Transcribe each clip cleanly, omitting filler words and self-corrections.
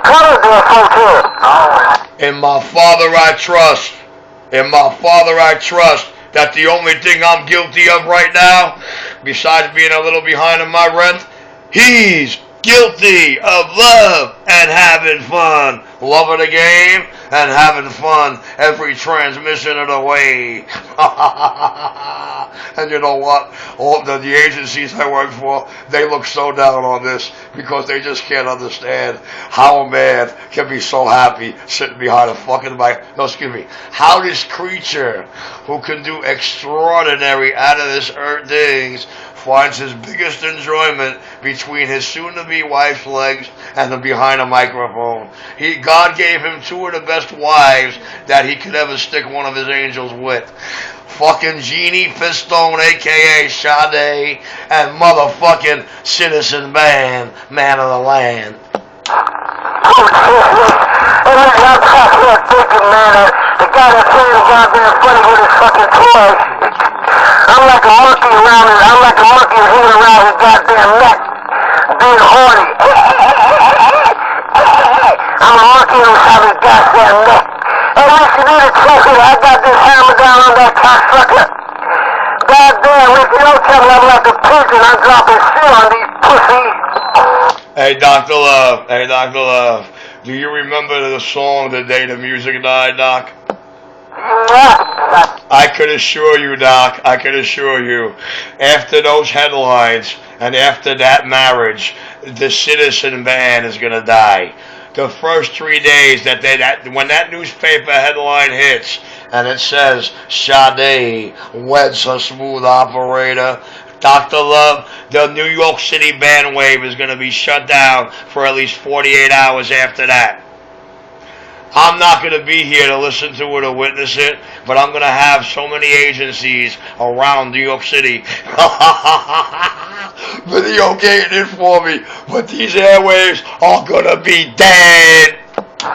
colors there, folks here. In my Father I trust. In my Father I trust that the only thing I'm guilty of right now, besides being a little behind on my rent, he's guilty of love and having fun. Loving the game and having fun every transmission of the way. And you know what? All the agencies I work for, they look so down on this because they just can't understand how a man can be so happy sitting behind a fucking mic. No, excuse me. How this creature who can do extraordinary out of this earth things finds his biggest enjoyment between his soon-to-be wife's legs and the behind a microphone. God gave him two of the best wives that he could ever stick one of his angels with. Fucking Jeannie Fistone, a.k.a. Sade, and motherfucking Citizen Band, Man of the Land. I'm talking about thinking, man, the guy that's playing goddamn funny with his fucking toys. I'm like a monkey around it. I'm like a monkey hanging around his goddamn neck, being horny. I'm a monkey inside his goddamn neck. Hey, listen, you need to check it. I got this hammer down on that cocksucker. Goddamn, if you don't tell me I'm like a pigeon, I'm dropping shit on these pussies. Hey, Dr. Love. Hey, Dr. Love. Do you remember the song The Day the Music Died, Doc? I could assure you, Doc, I could assure you, after those headlines and after that marriage, the Citizen Band is going to die. The first 3 days when that newspaper headline hits and it says, Sade weds her smooth operator, Dr. Love, the New York City bandwave is going to be shut down for at least 48 hours after that. I'm not going to be here to listen to it or witness it, but I'm going to have so many agencies around New York City video gating it for me, but these airwaves are going to be dead. They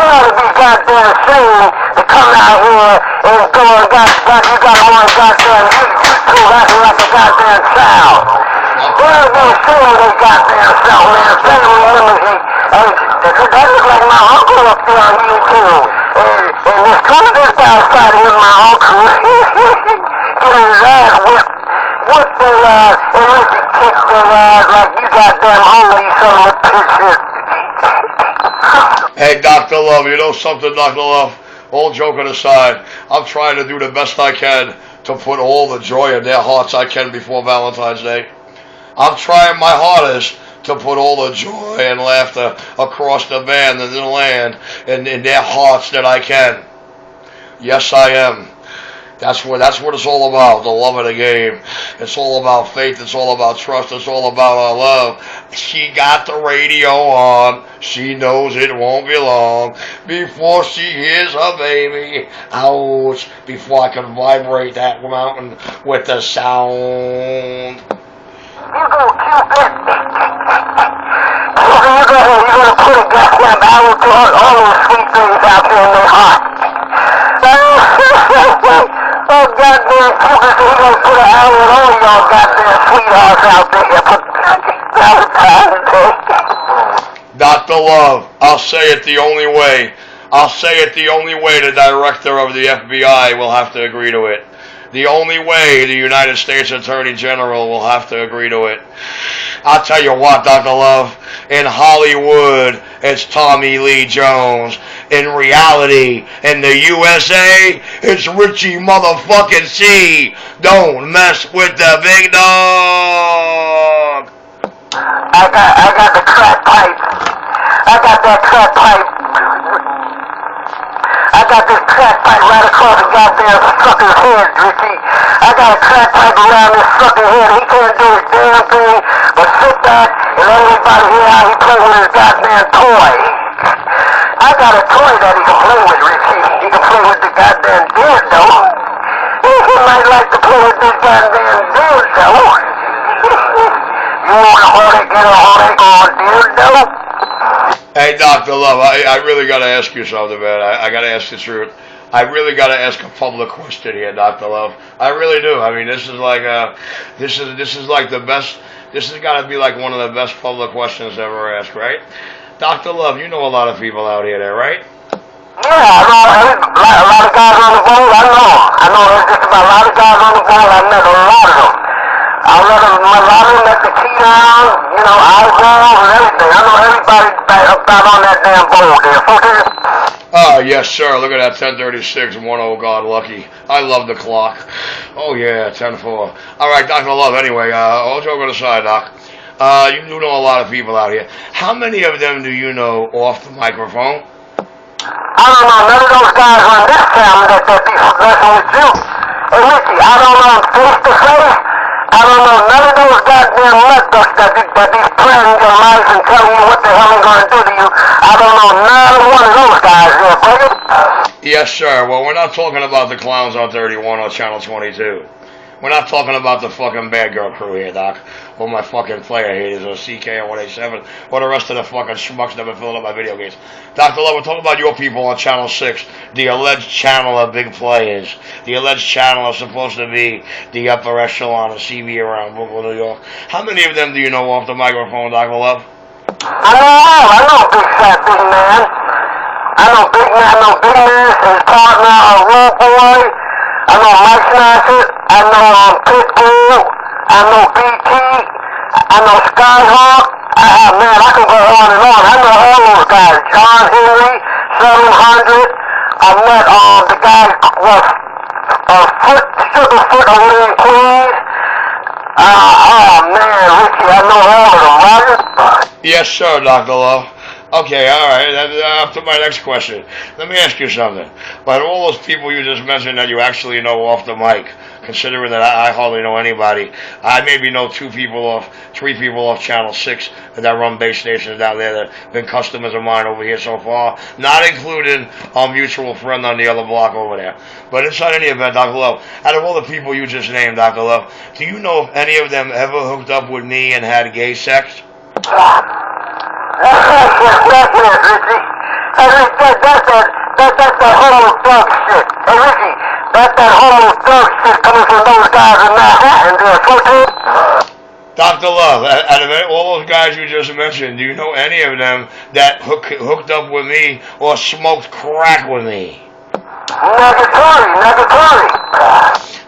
ought to be goddamn ashamed to come out here and go and you got on goddamn YouTube acting like a goddamn child. They ought to be ashamed of their goddamn self, man. Especially Emily. That looks like my uncle up there on YouTube. And this this guy started with my uncle. Getting his ass whipped. What the, and Ricky kicked their ass like you goddamn holy son of a bitch. Hey, Dr. Love, you know something, Dr. Love? All joking aside, I'm trying to do the best I can to put all the joy in their hearts I can before Valentine's Day. I'm trying my hardest to put all the joy and laughter across the band and the land and in their hearts that I can. Yes, I am. That's what it's all about, the love of the game. It's all about faith. It's all about trust. It's all about our love. She got the radio on. She knows it won't be long before she hears her baby. Ouch. Before I can vibrate that mountain with the sound. You go Cupid. You go ahead. You're going to put a goddamn arrow to all those sweet things out there in their heart. Oh, goddamn Cupid, so he gonna put an arrow in all y'all goddamn sweethearts out there for Valentine's Day. Dr. Love, I'll say it the only way. I'll say it the only way the director of the FBI will have to agree to it. The only way the United States Attorney General will have to agree to it. I'll tell you what, Dr. Love, in Hollywood, it's Tommy Lee Jones. In reality, in the USA, it's Richie motherfucking C. Don't mess with the big dog. I got the crack pipe. I got that crack pipe. I got this crack pipe right across the goddamn sucker's head, Richie. I got a crack pipe around this sucker's head. He can't do his damn thing but sit back and let everybody hear how he play with his goddamn toy. I got a toy that he can play with, Richie. He can play with the goddamn dildo. He might like to play with this goddamn dildo. You want a heartache, get a heartache on dildo? Hey, Dr. Love, I really got to ask you something, man. I got to ask the truth. I really got to ask a public question here, Dr. Love. I really do. I mean, this is like the best This has got to be like one of the best public questions ever asked, right? Dr. Love, you know a lot of people out here there, right? Yeah, I know a lot of guys on the boat. I know them. I know there's just about a lot of guys on the boat. I met a lot of them. I met a lot of them at the key down, you know, eyeballs and everything. I know everybody about on that damn boat there. Oh, yes, sir. Look at that, 10:36, 1-0, God lucky. I love the clock. Oh, yeah, 10-4. All right, Dr. Love, anyway, all joking aside, Doc, you do know a lot of people out here. How many of them do you know off the microphone? I don't know none of those guys on this camera that be messing with you. Hey, Richie, I don't know them face to face. I don't know none of those goddamn nutducks that be playing your life and telling you what the hell they're going to do to you. I don't know none one of those guys there, brother. Yes, sir. Well, we're not talking about the clowns on 31 or Channel 22. We're not talking about the fucking bad girl crew here, Doc. Or my fucking player haters, or CK or 187, or the rest of the fucking schmucks that have been filling up my video games. Dr. Love, we're talking about your people on Channel 6, the alleged channel of big players. The alleged channel is supposed to be the upper echelon of CB around Brooklyn, New York. How many of them do you know off the microphone, Dr. Love? I know Big Fat Big Man. I know Big Man, his partner, Rude Boy. I know Mike Snatcher. I know Pitbull. I know BT. I know Skyhawk. Man, I can go on and on. I know all those guys. John Henry, 700. I met the guy was Sugarfoot over there in Queens. Oh man, Richie, I know all of them, right? Yes, sir, Dr. Love. Okay, all right. Up to my next question. Let me ask you something. But all those people you just mentioned that you actually know off the mic, considering that I hardly know anybody, I maybe know 3 people off Channel 6 that run base stations down there that have been customers of mine over here so far, not including our mutual friend on the other block over there. But inside any event, Dr. Love, out of all the people you just named, Dr. Love, do you know if any of them ever hooked up with me and had gay sex? That's Richie. That's that homo thug shit. Hey, Richie, that's that homo thug shit coming from those guys in Manhattan there, Dr. Love, out of all those guys you just mentioned, do you know any of them that hooked up with me or smoked crack with me? Negatory.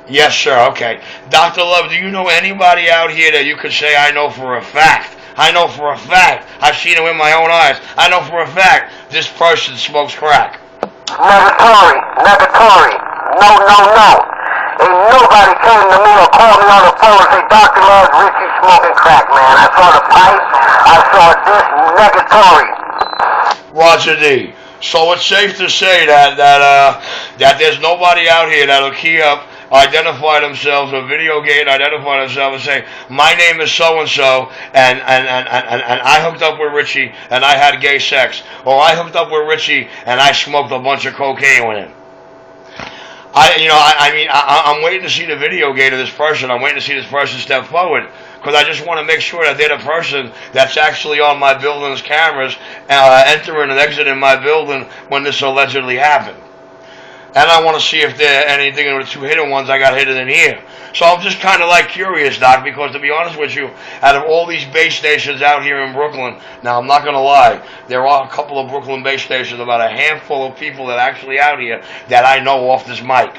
Yes, sir, okay. Dr. Love, do you know anybody out here that you could say I know for a fact? I know for a fact. I've seen it with my own eyes. I know for a fact this person smokes crack. Negatory. No. Ain't nobody came to me or called me on the phone and say, Dr. Love, Richie smoking crack, man. I saw the pipe. I saw this. Negatory. Roger D. So it's safe to say that there's nobody out here that'll key up, identify themselves, or video game, identify themselves and say, my name is so-and-so, and I hooked up with Richie, and I had gay sex. Or I hooked up with Richie, and I smoked a bunch of cocaine with him. I'm waiting to see the video game of this person. I'm waiting to see this person step forward. Because I just want to make sure that they're the person that's actually on my building's cameras, entering and exiting my building when this allegedly happened. And I want to see if there anything of the 2 hidden ones I got hidden in here. So I'm just kind of like curious, Doc, because to be honest with you, out of all these base stations out here in Brooklyn, now I'm not going to lie, there are a couple of Brooklyn base stations, about a handful of people that are actually out here that I know off this mic.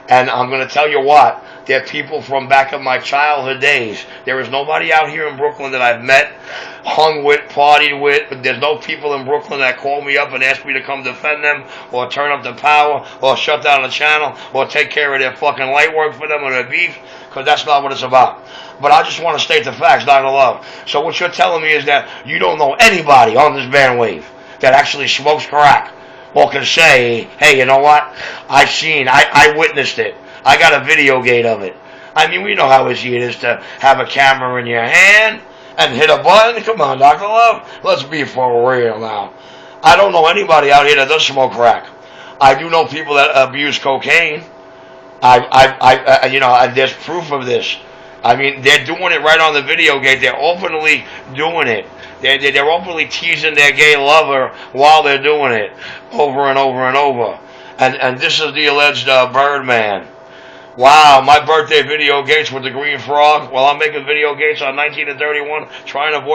And I'm going to tell you what, they're people from back in my childhood days. There is nobody out here in Brooklyn that I've met, hung with, partied with. But there's no people in Brooklyn that call me up and ask me to come defend them, or turn up the power, or shut down the channel, or take care of their fucking light work for them or their beef, because that's not what it's about. But I just want to state the facts, Dr. Love. So what you're telling me is that you don't know anybody on this bandwave that actually smokes crack, or can say, hey, you know what? I witnessed it. I got a video gate of it. I mean, we know how easy it is to have a camera in your hand and hit a button. Come on, Dr. Love. Let's be for real now. I don't know anybody out here that does smoke crack. I do know people that abuse cocaine. There's proof of this. I mean, they're doing it right on the video gate. They're openly doing it. They're openly teasing their gay lover while they're doing it over and over and over. And this is the alleged Birdman. Wow, my birthday video gates with the green frog. While I'm making video gates on 19 and 31, trying to avoid